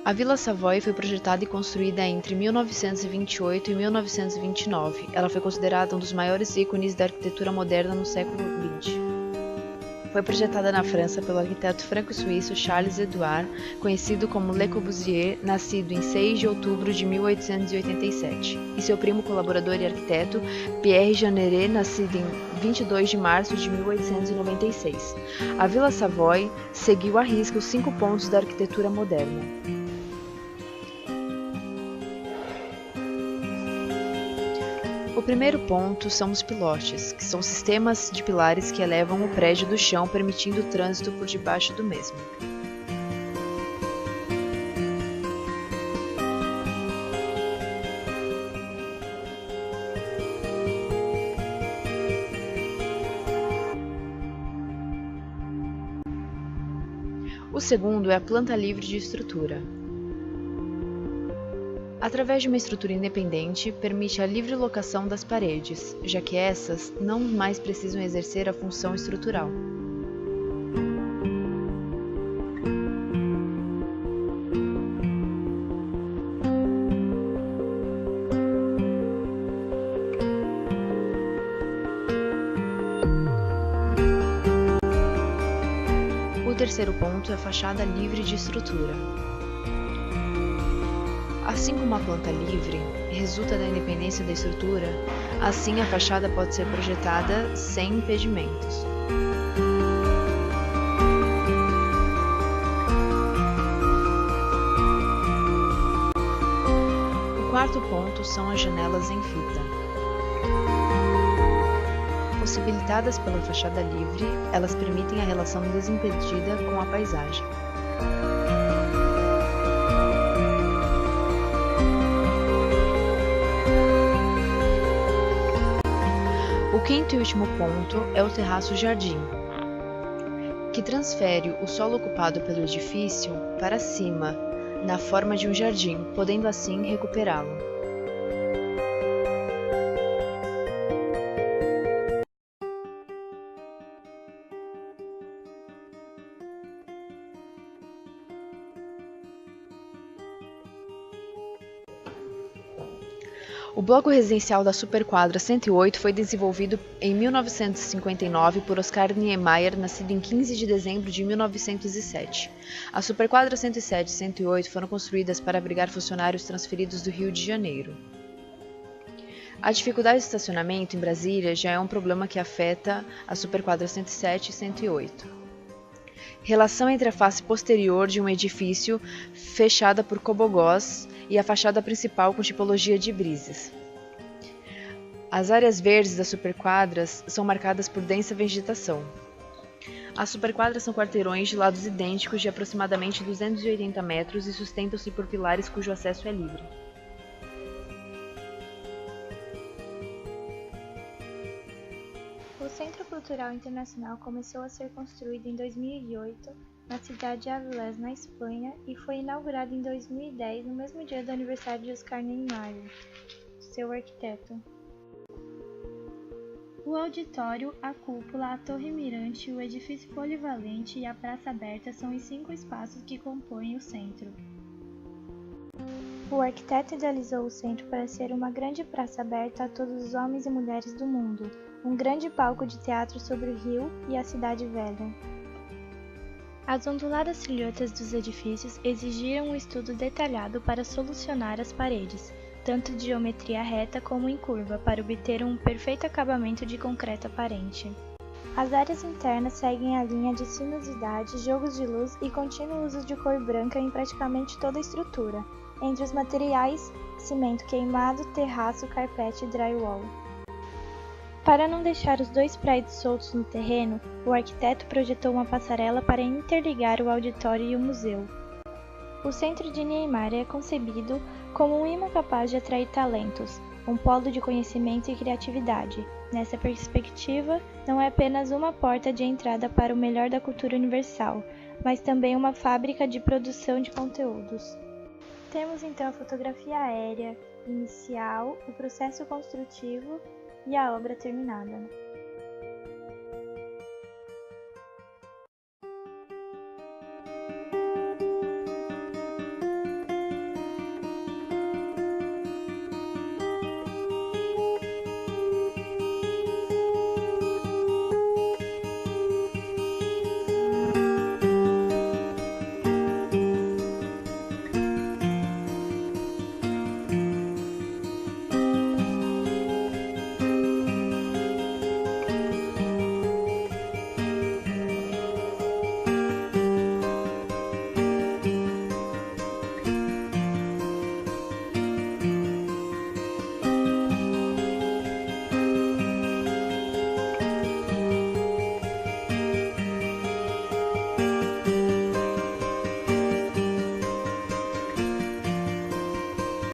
A Vila Savoy foi projetada e construída entre 1928 e 1929. Ela foi considerada um dos maiores ícones da arquitetura moderna no século XX. Foi projetada na França pelo arquiteto franco-suíço Charles Édouard, conhecido como Le Corbusier, nascido em 6 de outubro de 1887, e seu primo colaborador e arquiteto Pierre Jeanneret, nascido em 22 de março de 1896. A Vila Savoy seguiu à risca os 5 pontos da arquitetura moderna. O primeiro ponto são os pilotes, que são sistemas de pilares que elevam o prédio do chão, permitindo o trânsito por debaixo do mesmo. O segundo é a planta livre de estrutura. Através de uma estrutura independente, permite a livre locação das paredes, já que essas não mais precisam exercer a função estrutural. O terceiro ponto é a fachada livre de estrutura. Assim como a planta livre resulta da independência da estrutura, assim a fachada pode ser projetada sem impedimentos. O quarto ponto são as janelas em fita. Possibilitadas pela fachada livre, elas permitem a relação desimpedida com a paisagem. O quinto e último ponto é o terraço-jardim, que transfere o solo ocupado pelo edifício para cima, na forma de um jardim, podendo assim recuperá-lo. O bloco residencial da Superquadra 108 foi desenvolvido em 1959 por Oscar Niemeyer, nascido em 15 de dezembro de 1907. A Superquadra 107 e 108 foram construídas para abrigar funcionários transferidos do Rio de Janeiro. A dificuldade de estacionamento em Brasília já é um problema que afeta a Superquadra 107 e 108. Relação entre a face posterior de um edifício fechada por cobogós e a fachada principal com tipologia de brises. As áreas verdes das superquadras são marcadas por densa vegetação. As superquadras são quarteirões de lados idênticos de aproximadamente 280 metros e sustentam-se por pilares cujo acesso é livre. O Centro Cultural Internacional começou a ser construído em 2008 na cidade de Avilés, na Espanha, e foi inaugurado em 2010, no mesmo dia do aniversário de Oscar Niemeyer, seu arquiteto. O auditório, a cúpula, a torre mirante, o edifício polivalente e a praça aberta são os 5 espaços que compõem o centro. O arquiteto idealizou o centro para ser uma grande praça aberta a todos os homens e mulheres do mundo, um grande palco de teatro sobre o rio e a cidade velha. As onduladas silhuetas dos edifícios exigiram um estudo detalhado para solucionar as paredes, tanto de geometria reta como em curva, para obter um perfeito acabamento de concreto aparente. As áreas internas seguem a linha de sinuosidade, jogos de luz e contínuo uso de cor branca em praticamente toda a estrutura. Entre os materiais, cimento queimado, terraço, carpete e drywall. Para não deixar os 2 prédios soltos no terreno, o arquiteto projetou uma passarela para interligar o auditório e o museu. O centro de Niemeyer é concebido como um imã capaz de atrair talentos, um polo de conhecimento e criatividade. Nessa perspectiva, não é apenas uma porta de entrada para o melhor da cultura universal, mas também uma fábrica de produção de conteúdos. Temos então a fotografia aérea inicial, o processo construtivo e a obra terminada.